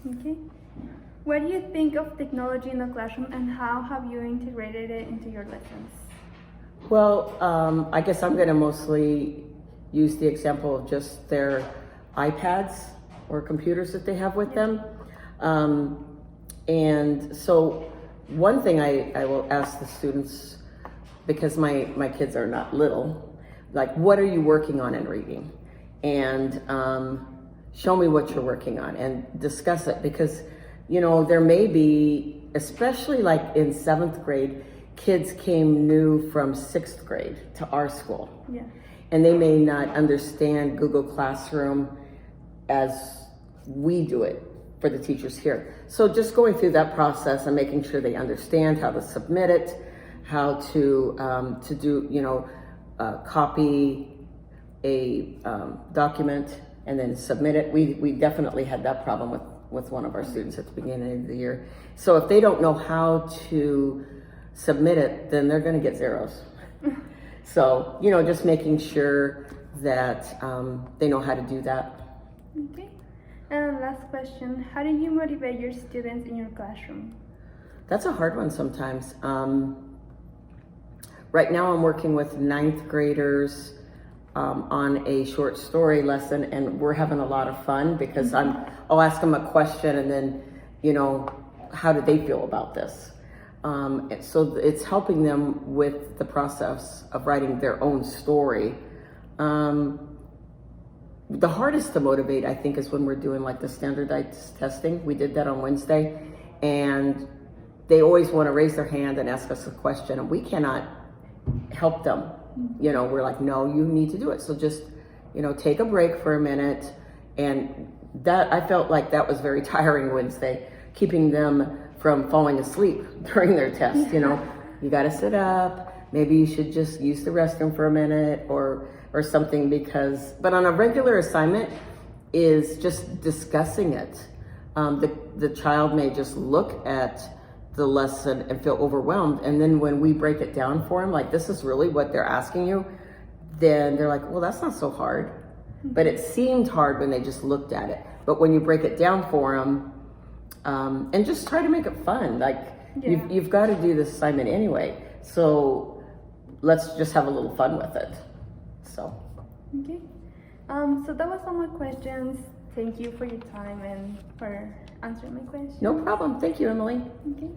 Okay. What do you think of technology in the classroom and how have you integrated it into your lessons? Well, I guess I'm going to mostly use the example of just their iPads or computers that they have with them. And so one thing I will ask the students, because my kids are not little, like, what are you working on in reading? And show me what you're working on and discuss it, because, you know, there may be, especially like in 7th grade, kids came new from 6th grade to our school. Yeah. And they may not understand Google Classroom as we do it for the teachers here. So just going through that process and making sure they understand how to submit it, how to do, you know, copy a document and then submit it. We definitely had that problem with one of our students at the beginning of the year. So if they don't know how to submit it, then they're going to get zeros. So, you know, just making sure that they know how to do that. Okay. And last question, how do you motivate your students in your classroom? That's a hard one sometimes. Right now I'm working with 9th graders on a short story lesson, and we're having a lot of fun because I'll ask them a question and then, you know, how did they feel about this? So it's helping them with the process of writing their own story. The hardest to motivate, I think, is when we're doing like the standardized testing. We did that on Wednesday, and they always want to raise their hand and ask us a question, and we cannot help them. You know, we're like, no, you need to do it. So just, you know, take a break for a minute. And that, I felt like that was very tiring Wednesday, keeping them from falling asleep during their test. You know, you got to sit up. Maybe you should just use the restroom for a minute or something, because, but on a regular assignment is just discussing it. The child may just look at the lesson and feel overwhelmed. And then when we break it down for them, like, this is really what they're asking you, then they're like, well, that's not so hard. But it seemed hard when they just looked at it. But when you break it down for them, and just try to make it fun, like, you've got to do this assignment anyway. So let's just have a little fun with it. So. Okay. So that was all my questions. Thank you for your time and for answering my questions. No problem. Thank you, Emily. Okay.